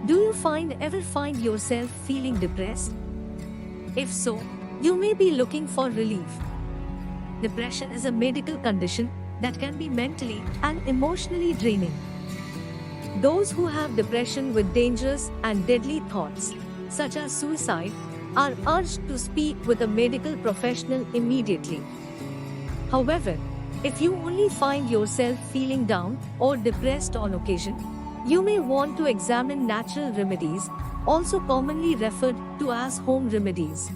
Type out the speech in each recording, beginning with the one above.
Do you ever find yourself feeling depressed? If so, you may be looking for relief. Depression is a medical condition that can be mentally and emotionally draining. Those who have depression with dangerous and deadly thoughts, such as suicide, are urged to speak with a medical professional immediately. However, if you only find yourself feeling down or depressed on occasion, you may want to examine natural remedies, also commonly referred to as home remedies.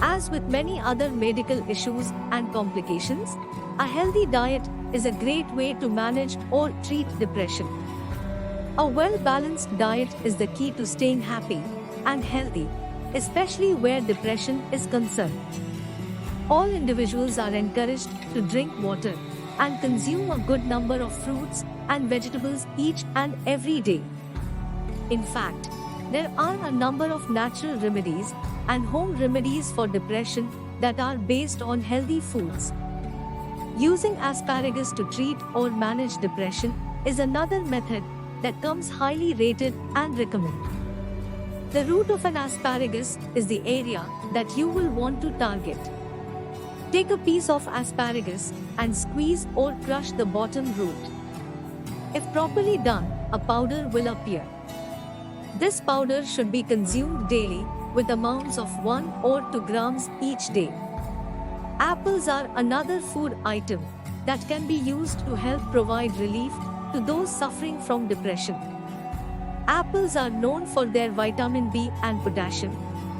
As with many other medical issues and complications, a healthy diet is a great way to manage or treat depression. A well-balanced diet is the key to staying happy and healthy, especially where depression is concerned. All individuals are encouraged to drink water and consume a good number of fruits and vegetables each and every day. In fact, there are a number of natural remedies and home remedies for depression that are based on healthy foods. Using asparagus to treat or manage depression is another method that comes highly rated and recommended. The root of an asparagus is the area that you will want to target. Take a piece of asparagus and squeeze or crush the bottom root. If properly done, a powder will appear. This powder should be consumed daily with amounts of 1 or 2 grams each day. Apples are another food item that can be used to help provide relief to those suffering from depression. Apples are known for their vitamin B and potassium,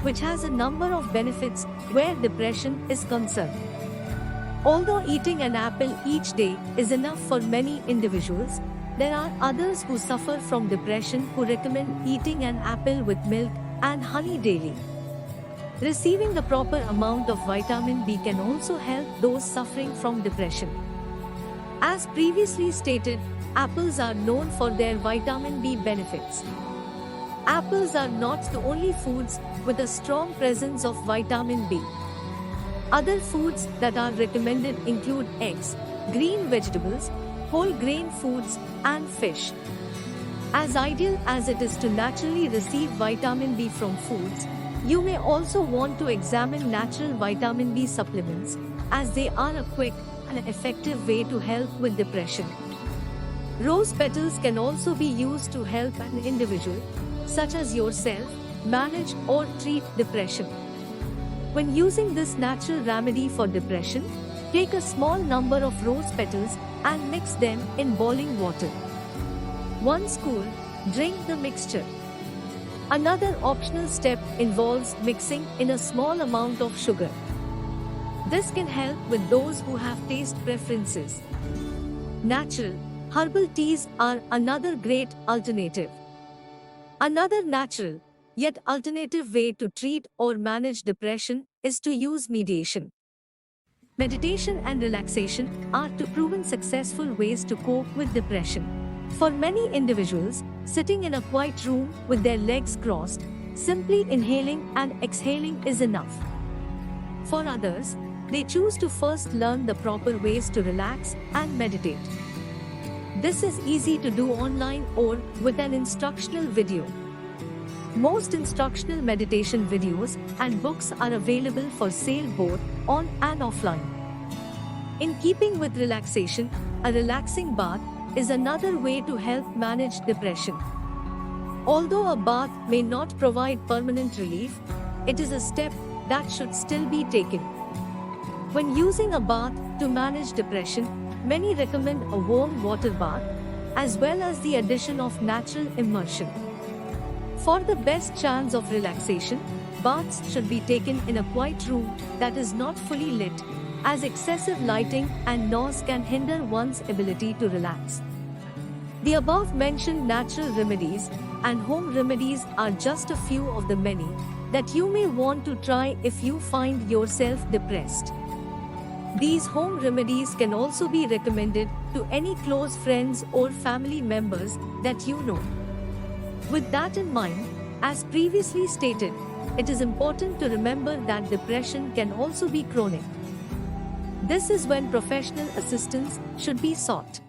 which has a number of benefits where depression is concerned. Although eating an apple each day is enough for many individuals, there are others who suffer from depression who recommend eating an apple with milk and honey daily. Receiving the proper amount of vitamin B can also help those suffering from depression. As previously stated, apples are known for their vitamin B benefits. Apples are not the only foods with a strong presence of vitamin B. Other foods that are recommended include eggs, green vegetables, whole grain foods, and fish. As ideal as it is to naturally receive vitamin B from foods, you may also want to examine natural vitamin B supplements, as they are a quick and effective way to help with depression. Rose petals can also be used to help an individual, such as yourself, manage or treat depression. When using this natural remedy for depression, take a small number of rose petals and mix them in boiling water. Once cool, drink the mixture. Another optional step involves mixing in a small amount of sugar. This can help with those who have taste preferences. Natural, herbal teas are another great alternative. Another natural, yet alternative way to treat or manage depression is to use meditation. Meditation and relaxation are two proven successful ways to cope with depression. For many individuals, sitting in a quiet room with their legs crossed, simply inhaling and exhaling is enough. For others, they choose to first learn the proper ways to relax and meditate. This is easy to do online or with an instructional video. Most instructional meditation videos and books are available for sale both on and offline. In keeping with relaxation, a relaxing bath is another way to help manage depression. Although a bath may not provide permanent relief, it is a step that should still be taken. When using a bath to manage depression, many recommend a warm water bath, as well as the addition of natural immersion. For the best chance of relaxation, baths should be taken in a quiet room that is not fully lit, as excessive lighting and noise can hinder one's ability to relax. The above-mentioned natural remedies and home remedies are just a few of the many that you may want to try if you find yourself depressed. These home remedies can also be recommended to any close friends or family members that you know. With that in mind, as previously stated, it is important to remember that depression can also be chronic. This is when professional assistance should be sought.